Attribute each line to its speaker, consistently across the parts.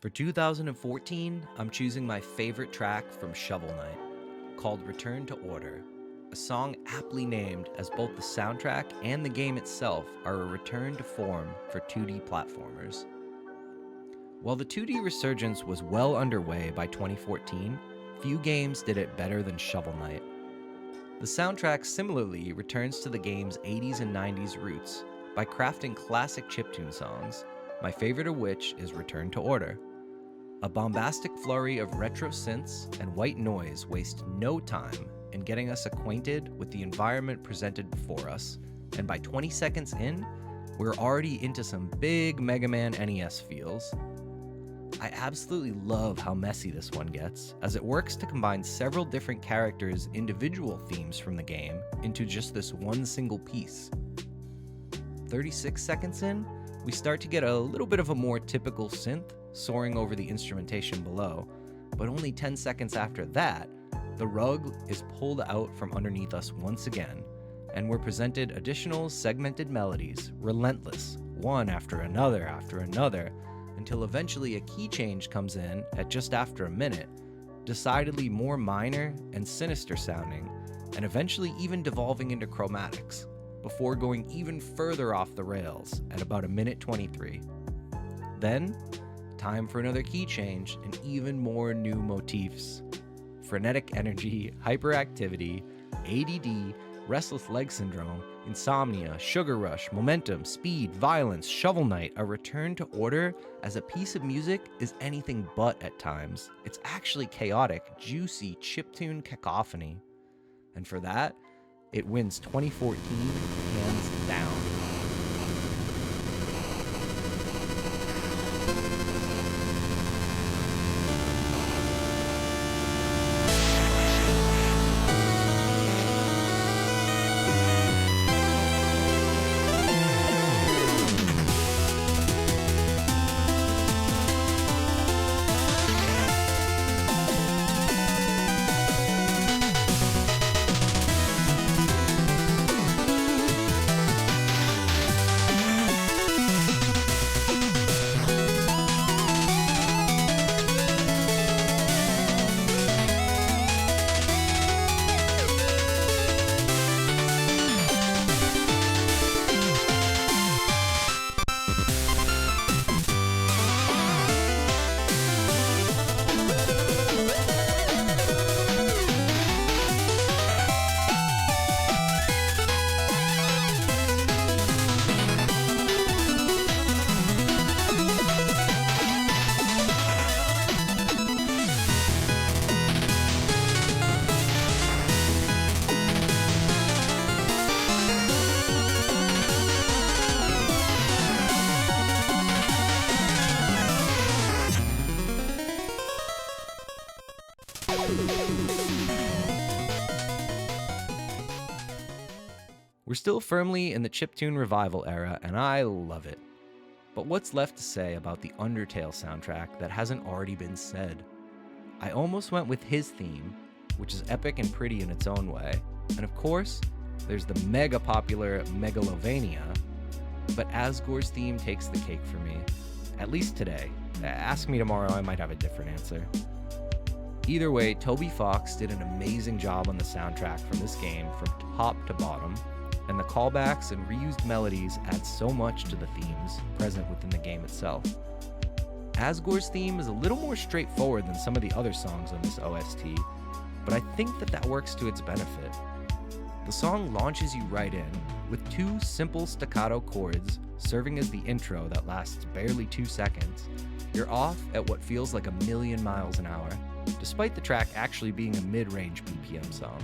Speaker 1: For 2014, I'm choosing my favorite track from Shovel Knight, called Return to Order, a song aptly named as both the soundtrack and the game itself are a return to form for 2D platformers. While the 2D resurgence was well underway by 2014, few games did it better than Shovel Knight. The soundtrack similarly returns to the game's 80s and 90s roots by crafting classic chiptune songs, my favorite of which is Return to Order. A bombastic flurry of retro synths and white noise waste no time in getting us acquainted with the environment presented before us, and by 20 seconds in, we're already into some big Mega Man NES feels. I absolutely love how messy this one gets, as it works to combine several different characters' individual themes from the game into just this one single piece. 36 seconds in, we start to get a little bit of a more typical synth soaring over the instrumentation below, but only 10 seconds after that, the rug is pulled out from underneath us once again, and we're presented additional segmented melodies, relentless, one after another, until eventually a key change comes in at just after a minute, decidedly more minor and sinister sounding, and eventually even devolving into chromatics, before going even further off the rails at about a minute 23. Then, time for another key change and even more new motifs. Frenetic energy, hyperactivity, ADD, restless leg syndrome, insomnia, sugar rush, momentum, speed, violence, Shovel Knight. A return to order as a piece of music is anything but at times. It's actually chaotic, juicy, chiptune cacophony. And for that, it wins 2014 hands down. We're still firmly in the chiptune revival era, and I love it. But what's left to say about the Undertale soundtrack that hasn't already been said? I almost went with his theme, which is epic and pretty in its own way, and of course, there's the mega popular Megalovania, but Asgore's theme takes the cake for me, at least today. Ask me tomorrow, I might have a different answer. Either way, Toby Fox did an amazing job on the soundtrack from this game from top to bottom, and the callbacks and reused melodies add so much to the themes present within the game itself. Asgore's theme is a little more straightforward than some of the other songs on this OST, but I think that works to its benefit. The song launches you right in, with two simple staccato chords serving as the intro that lasts barely 2 seconds. You're off at what feels like 1,000,000 miles an hour, despite the track actually being a mid-range BPM song.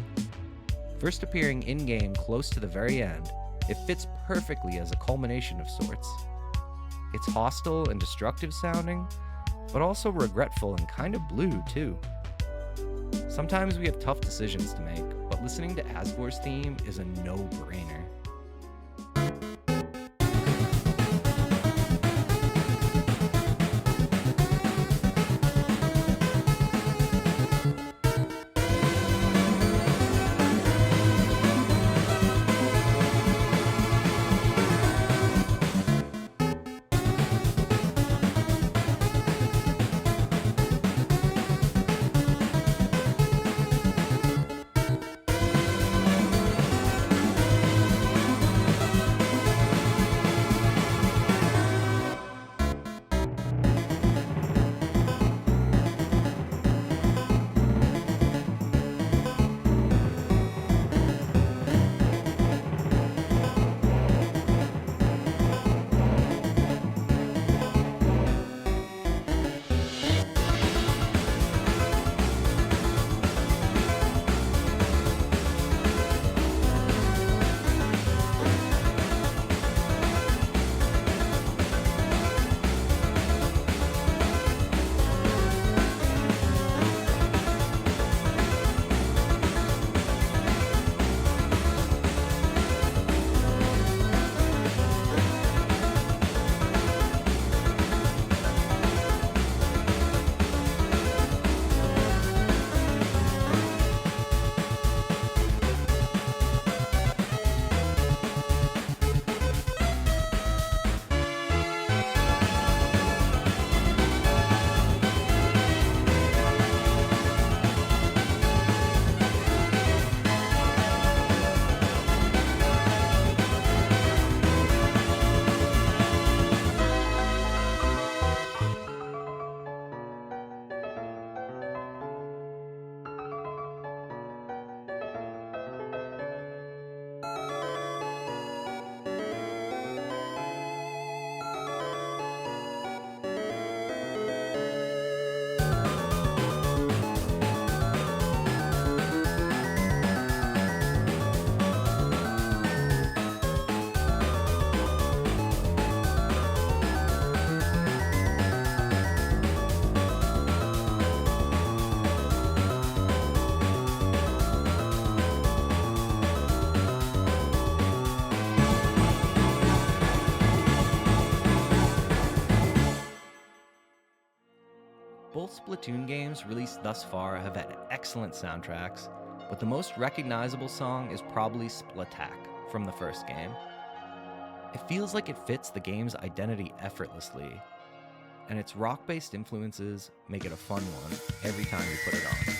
Speaker 1: First appearing in-game close to the very end, it fits perfectly as a culmination of sorts. It's hostile and destructive sounding, but also regretful and kind of blue too. Sometimes we have tough decisions to make, but listening to Asgore's theme is a no-brainer. Both Splatoon games released thus far have had excellent soundtracks, but the most recognizable song is probably Splatak from the first game. It feels like it fits the game's identity effortlessly, and its rock-based influences make it a fun one every time you put it on.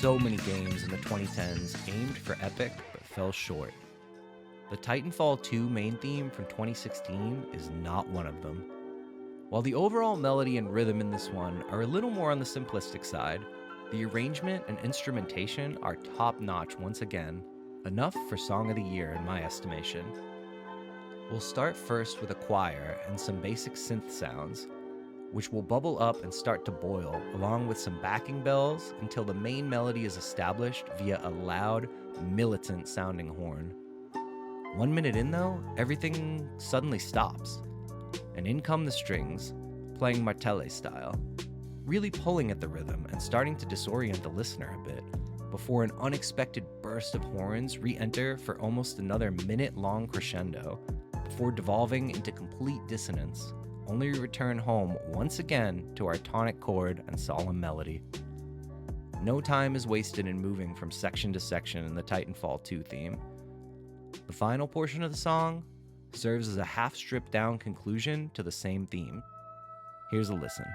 Speaker 1: So many games in the 2010s aimed for epic but fell short. The Titanfall 2 main theme from 2016 is not one of them. While the overall melody and rhythm in this one are a little more on the simplistic side, the arrangement and instrumentation are top-notch once again, enough for Song of the Year in my estimation. We'll start first with a choir and some basic synth sounds, which will bubble up and start to boil, along with some backing bells until the main melody is established via a loud, militant-sounding horn. 1 minute in, though, everything suddenly stops, and in come the strings, playing martele style, really pulling at the rhythm and starting to disorient the listener a bit, before an unexpected burst of horns re-enter for almost another minute-long crescendo, before devolving into complete dissonance, only to return home once again to our tonic chord and solemn melody. No time is wasted in moving from section to section in the Titanfall 2 theme. The final portion of the song serves as a half-stripped-down conclusion to the same theme. Here's a listen.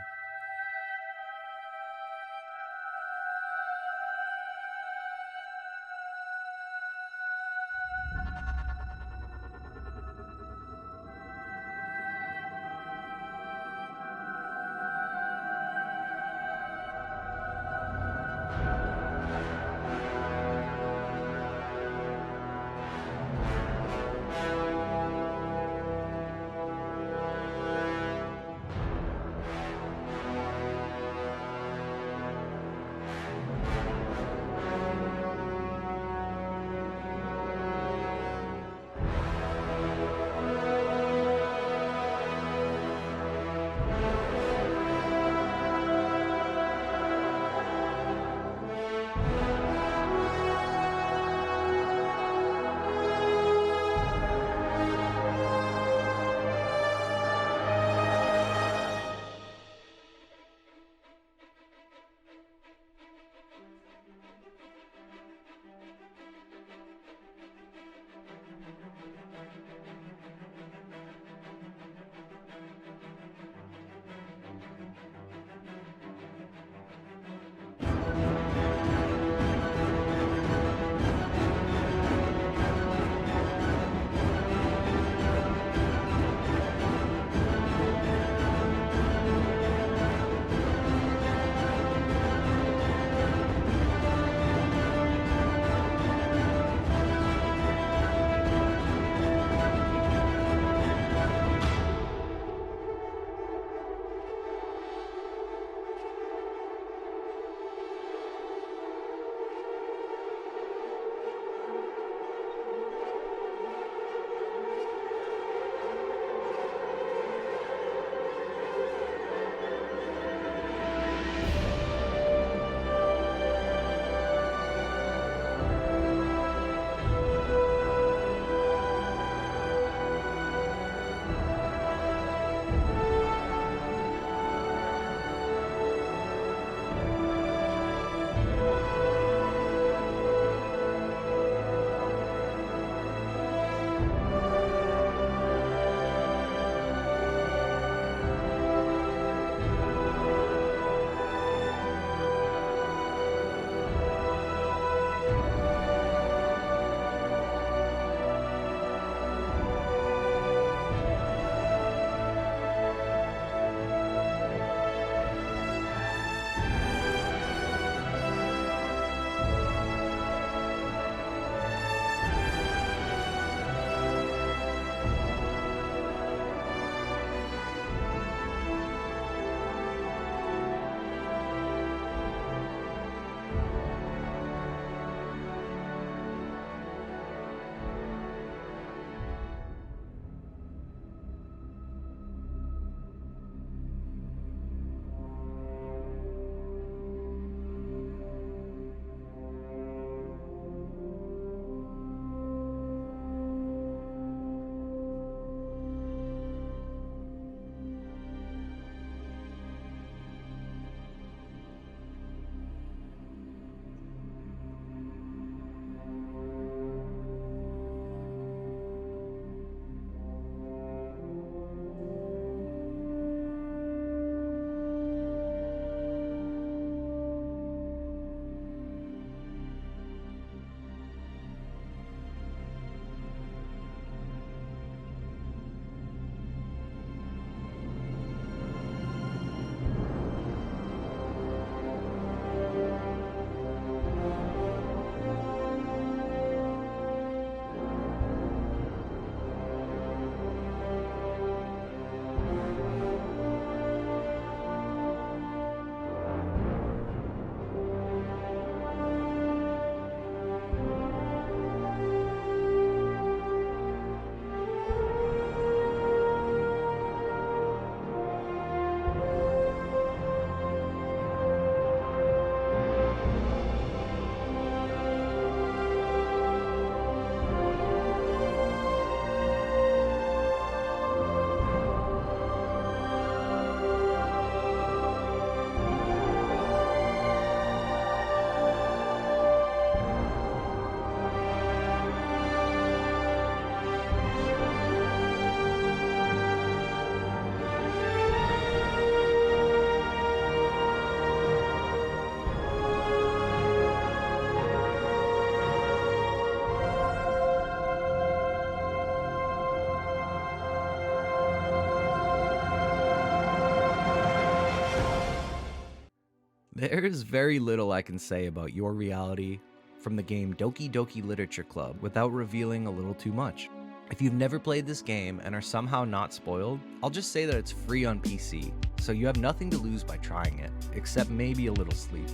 Speaker 1: There is very little I can say about Your Reality from the game Doki Doki Literature Club without revealing a little too much. If you've never played this game and are somehow not spoiled, I'll just say that it's free on PC, so you have nothing to lose by trying it, except maybe a little sleep.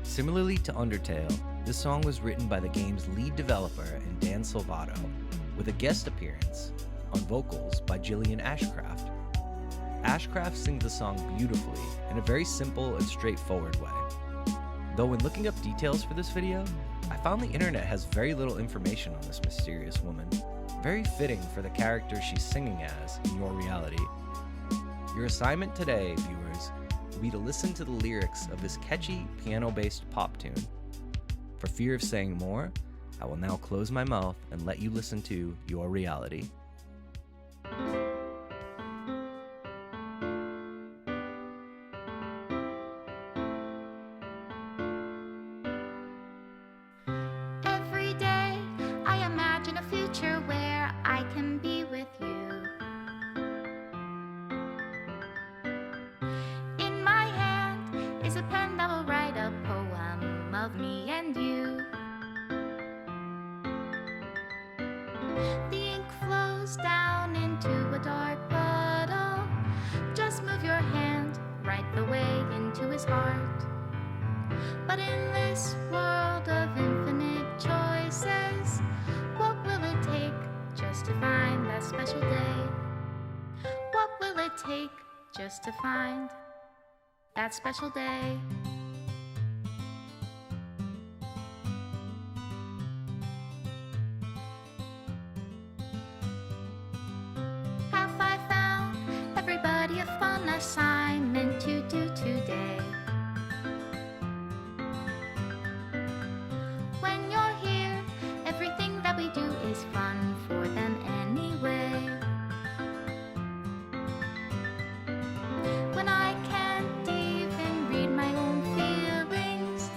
Speaker 1: Similarly to Undertale, this song was written by the game's lead developer and Dan Silvato, with a guest appearance on vocals by Jillian Ashcraft. Ashcraft sings the song beautifully in a very simple and straightforward way. Though when looking up details for this video, I found the internet has very little information on this mysterious woman. Very fitting for the character she's singing as in Your Reality. Your assignment today, viewers, will be to listen to the lyrics of this catchy piano-based pop tune. For fear of saying more, I will now close my mouth and let you listen to Your Reality.
Speaker 2: Every day I imagine a future where I can be with you. In my hand is a pen that will write a poem of me and you. The ink flows down into a dark puddle. Just move your hand right the way into his heart. But in this world of infinite choices, what will it take just to find that special day? What will it take just to find that special day? Have I found everybody a fun assignment to do today? When you're here, everything that we do is fun for them anyway. When I can't even read my own feelings,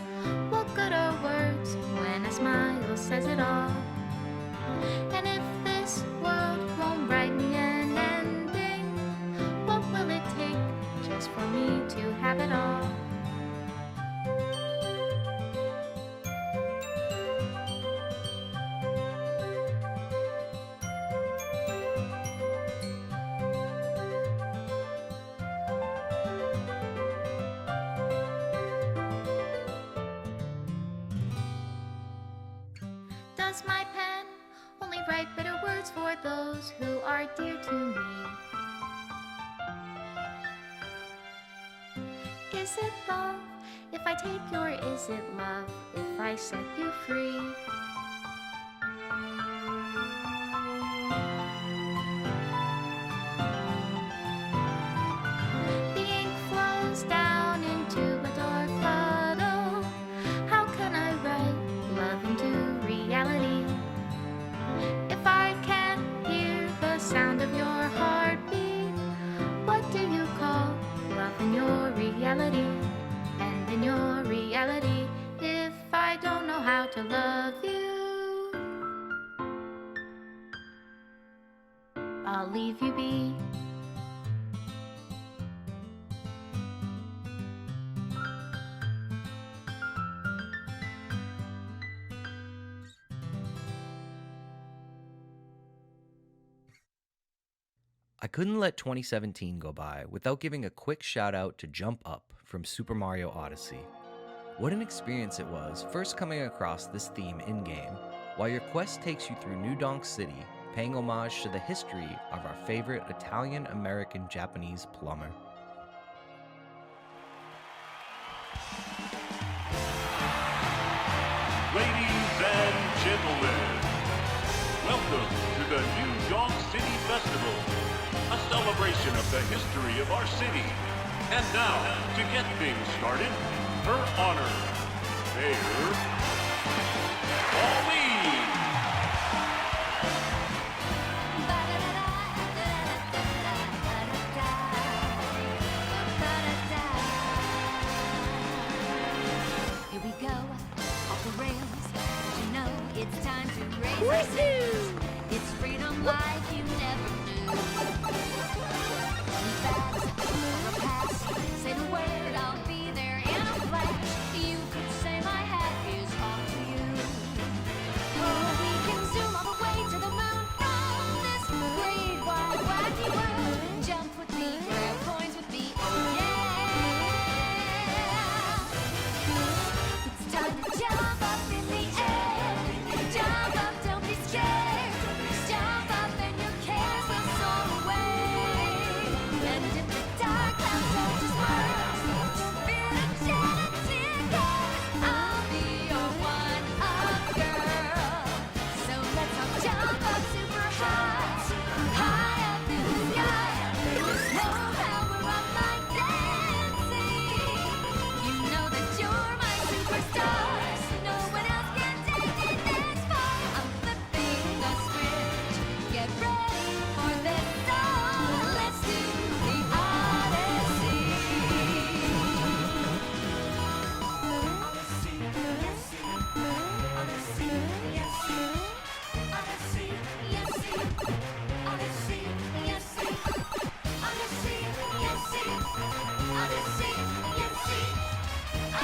Speaker 2: what good are words when a smile says it all? And if this world won't write me an ending, what will it take just for me to have it all? Does my pen only write bitter words for those who are dear to me? Is it love if I take you, or is it love if I set you free? The ink flows down into a dark puddle. How can I write love into reality if I can't hear the sound of your heartbeat? What do you call love in your reality? And in your reality, if I don't know how to love you, I'll leave you be.
Speaker 1: I couldn't let 2017 go by without giving a quick shout out to Jump Up from Super Mario Odyssey. What an experience it was first coming across this theme in-game, while your quest takes you through New Donk City, paying homage to the history of our favorite Italian-American-Japanese plumber.
Speaker 3: Ladies and gentlemen, welcome to the New Donk City Festival, a celebration of the history of our city. And now, to get things started, her honor, Mayor Pauline.
Speaker 4: Here we go, off the rails. You know it's time to raise our sails. It's freedom like you never knew. Bags or a pass, say the word, I'll be there in a flash.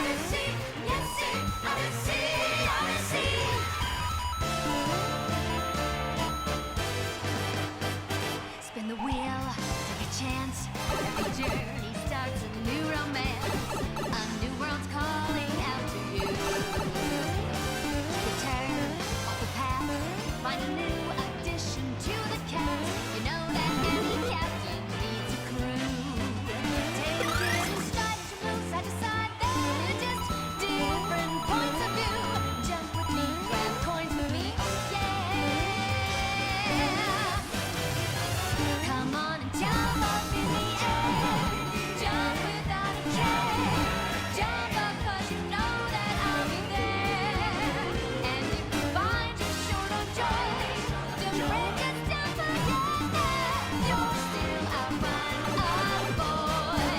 Speaker 4: Odyssey, yes, Odyssey, Odyssey. Spin the wheel, take a chance. Every journey starts a new romance. A new world's calling out to you. Take a turn off the path, find a new addition to the cast. You know that any captain needs a crew. Take it in stride as you move side to side. They're just different points of view. Jump with me, grab coins with me, oh yeah. Come on and jump up in the air. Jump without a care. Jump up 'cause you know that I'll be there. And if you find you're short on joy, don't break us down together. You're still our fun, our boy.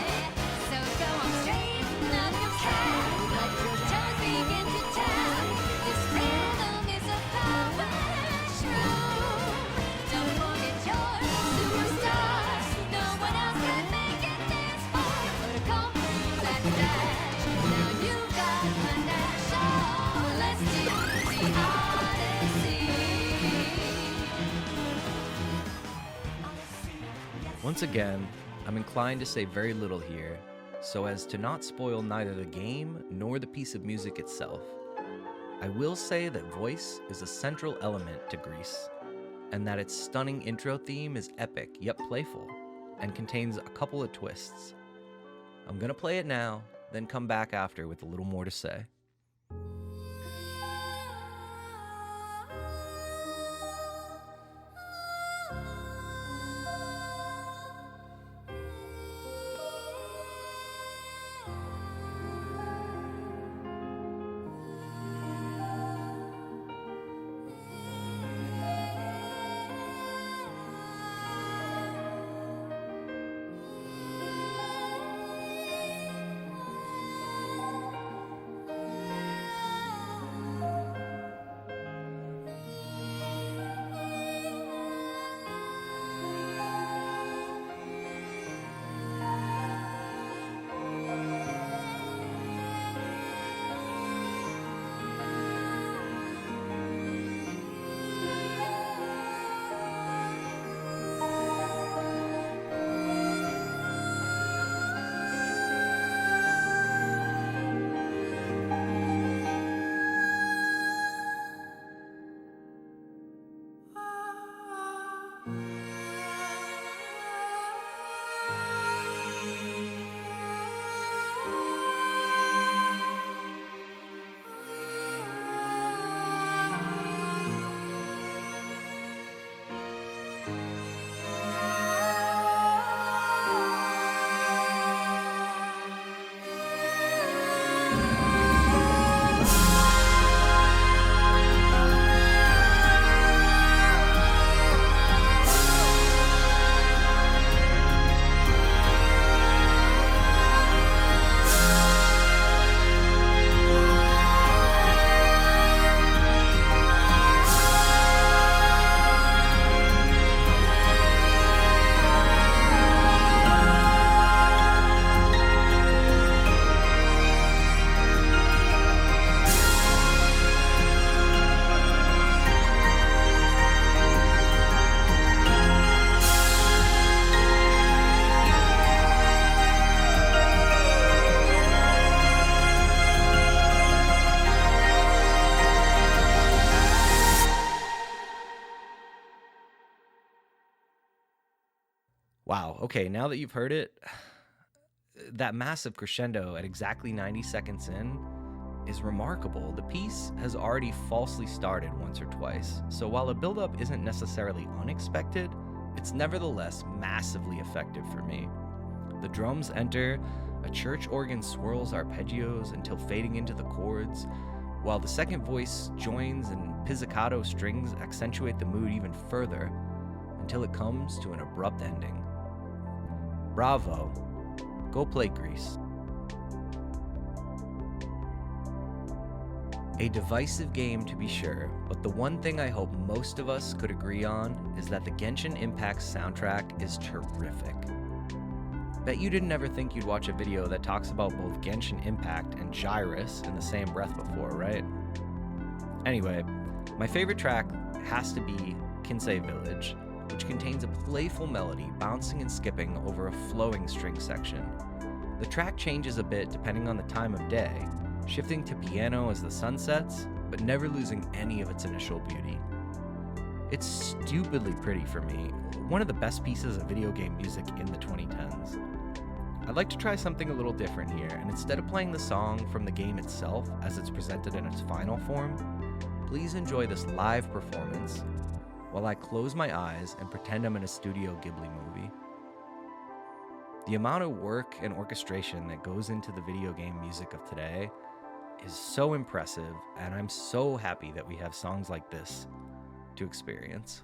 Speaker 4: So go on, straighten up your cap. Let your toes begin to tap. This rhythm is a power shroom. Don't forget you're a superstar. No one else can make it this far. But accompany that dash. Now you got panache. Oh, let's do the Odyssey.
Speaker 1: Once again, I'm inclined to say very little here, so as to not spoil neither the game nor the piece of music itself. I will say that voice is a central element to Grease, and that its stunning intro theme is epic yet playful, and contains a couple of twists. I'm gonna play it now, then come back after with a little more to say. Wow, okay, now that you've heard it, that massive crescendo at exactly 90 seconds in is remarkable. The piece has already falsely started once or twice, so while the buildup isn't necessarily unexpected, it's nevertheless massively effective for me. The drums enter, a church organ swirls arpeggios until fading into the chords, while the second voice joins and pizzicato strings accentuate the mood even further until it comes to an abrupt ending. Bravo. Go play Grease. A divisive game to be sure, but the one thing I hope most of us could agree on is that the Genshin Impact soundtrack is terrific. Bet you didn't ever think you'd watch a video that talks about both Genshin Impact and Gyrus in the same breath before, right? Anyway, my favorite track has to be Kinsei Village, which contains a playful melody bouncing and skipping over a flowing string section. The track changes a bit depending on the time of day, shifting to piano as the sun sets, but never losing any of its initial beauty. It's stupidly pretty for me, one of the best pieces of video game music in the 2010s. I'd like to try something a little different here, and instead of playing the song from the game itself as it's presented in its final form, please enjoy this live performance while I close my eyes and pretend I'm in a Studio Ghibli movie. The amount of work and orchestration that goes into the video game music of today is so impressive, and I'm so happy that we have songs like this to experience.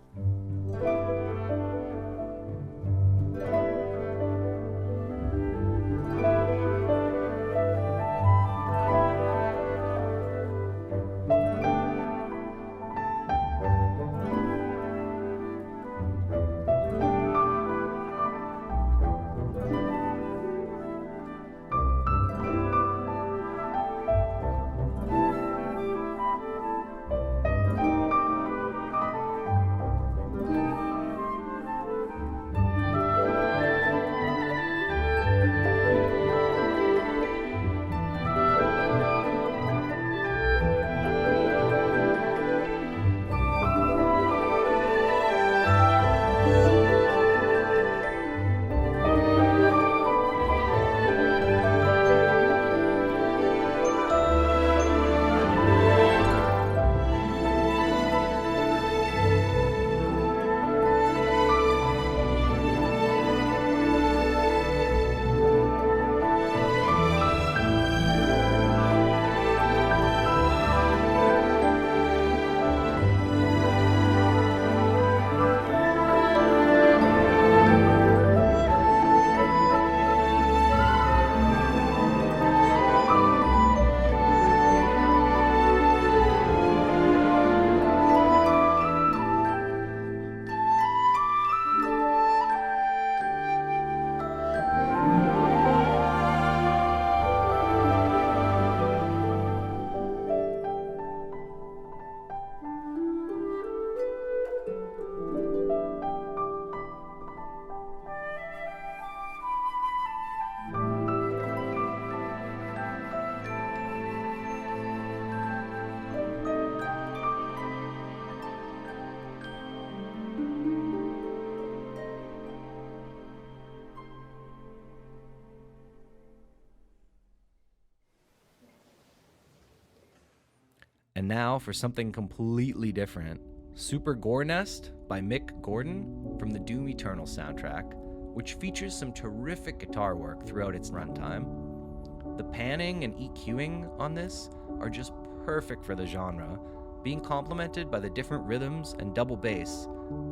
Speaker 1: And now for something completely different. Super Gore Nest by Mick Gordon from the Doom Eternal soundtrack, which features some terrific guitar work throughout its runtime. The panning and EQing on this are just perfect for the genre, being complemented by the different rhythms and double bass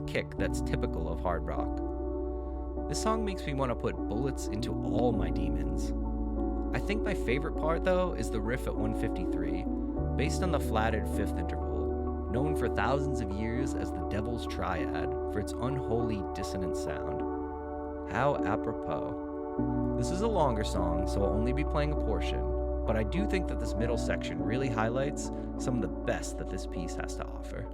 Speaker 1: kick that's typical of hard rock. This song makes me want to put bullets into all my demons. I think my favorite part, though, is the riff at 153, based on the flatted fifth interval, known for thousands of years as the Devil's Triad for its unholy dissonant sound. How apropos. This is a longer song, so I'll only be playing a portion, but I do think that this middle section really highlights some of the best that this piece has to offer.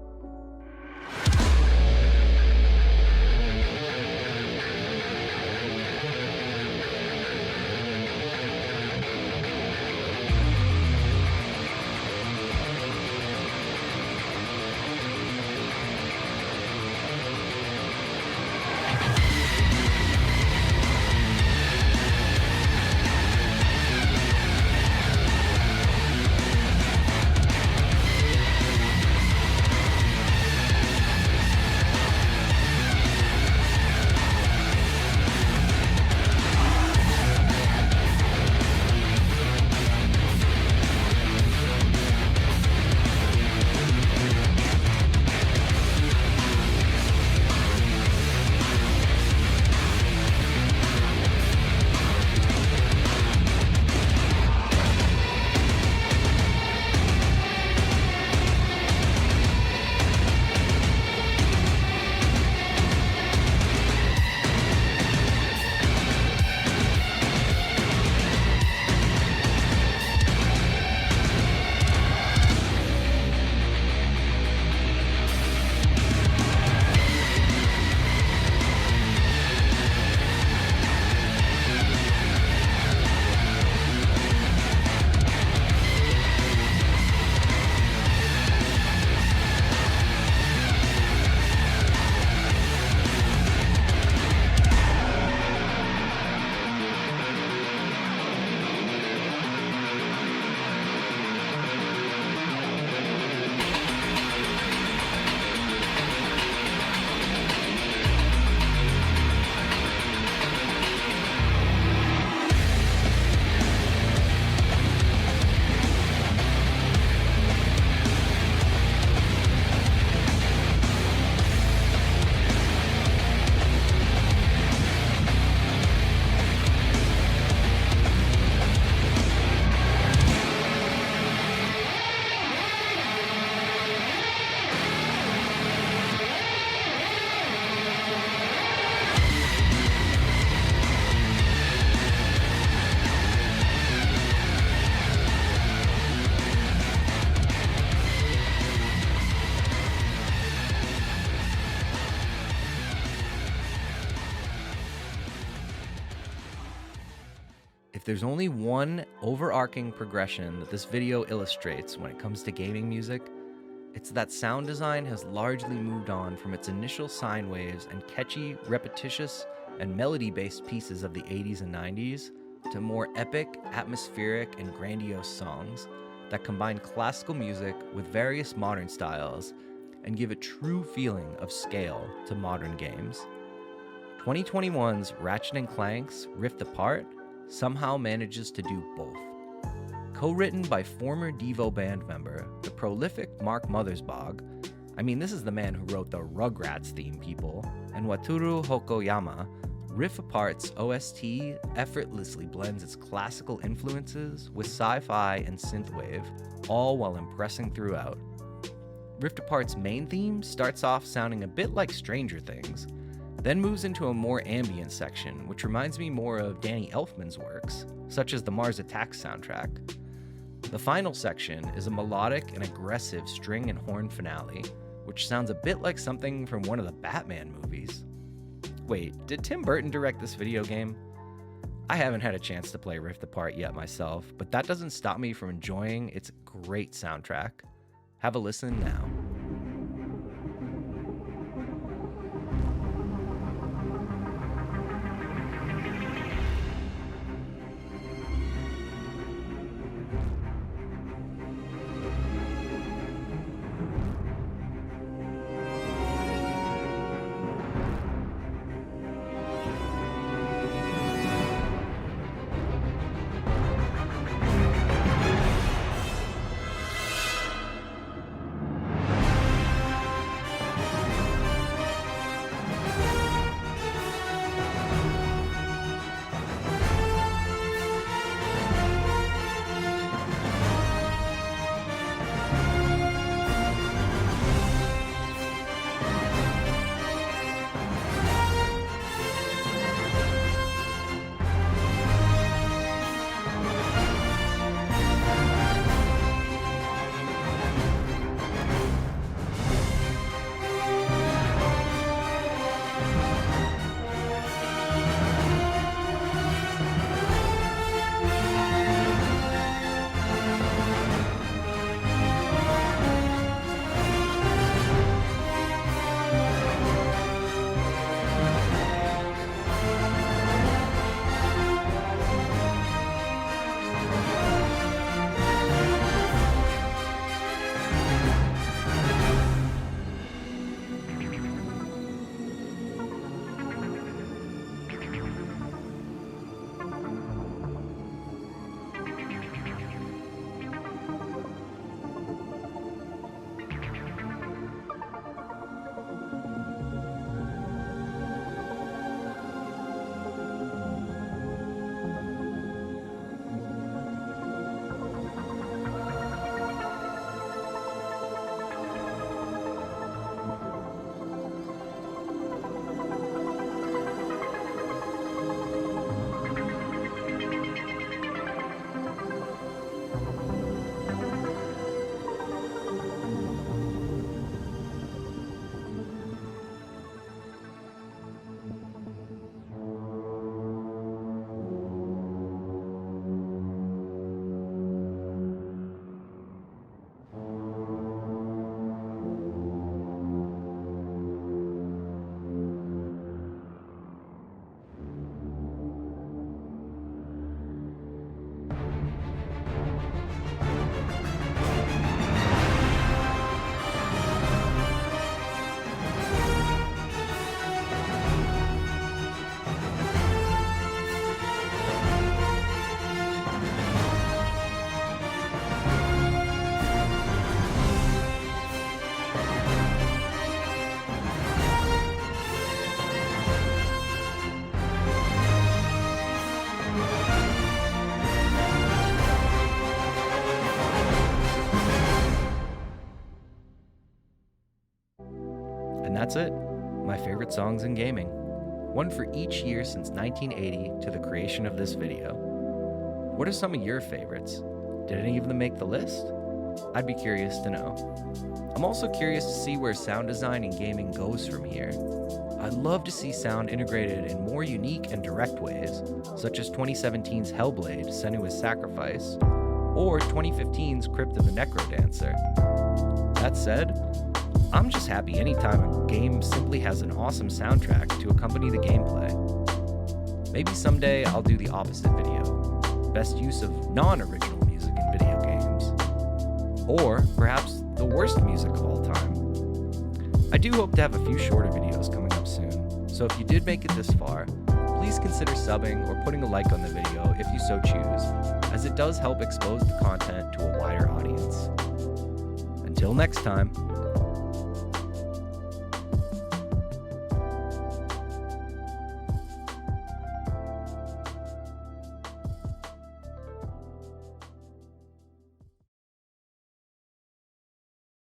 Speaker 1: If there's only one overarching progression that this video illustrates when it comes to gaming music, it's that sound design has largely moved on from its initial sine waves and catchy, repetitious, and melody-based pieces of the 80s and 90s to more epic, atmospheric, and grandiose songs that combine classical music with various modern styles and give a true feeling of scale to modern games. 2021's Ratchet & Clank's Rift Apart somehow manages to do both. Co-written by former Devo band member, the prolific Mark Mothersbaugh, this is the man who wrote the Rugrats theme, people, and Wataru Hokoyama, Rift Apart's OST effortlessly blends its classical influences with sci-fi and synthwave, all while impressing throughout. Rift Apart's main theme starts off sounding a bit like Stranger Things, then moves into a more ambient section, which reminds me more of Danny Elfman's works, such as the Mars Attacks soundtrack. The final section is a melodic and aggressive string and horn finale, which sounds a bit like something from one of the Batman movies. Wait, did Tim Burton direct this video game? I haven't had a chance to play Rift Apart yet myself, but that doesn't stop me from enjoying its great soundtrack. Have a listen now. that's it. My favorite songs in gaming. One for each year since 1980 to the creation of this video. What are some of your favorites? Did any of them make the list? I'd be curious to know. I'm also curious to see where sound design in gaming goes from here. I'd love to see sound integrated in more unique and direct ways, such as 2017's Hellblade, Senua's Sacrifice, or 2015's Crypt of the Necrodancer. That said, I'm just happy anytime a game simply has an awesome soundtrack to accompany the gameplay. Maybe someday I'll do the opposite video, best use of non-original music in video games. Or perhaps the worst music of all time. I do hope to have a few shorter videos coming up soon, so if you did make it this far, please consider subbing or putting a like on the video if you so choose, as it does help expose the content to a wider audience. Until next time,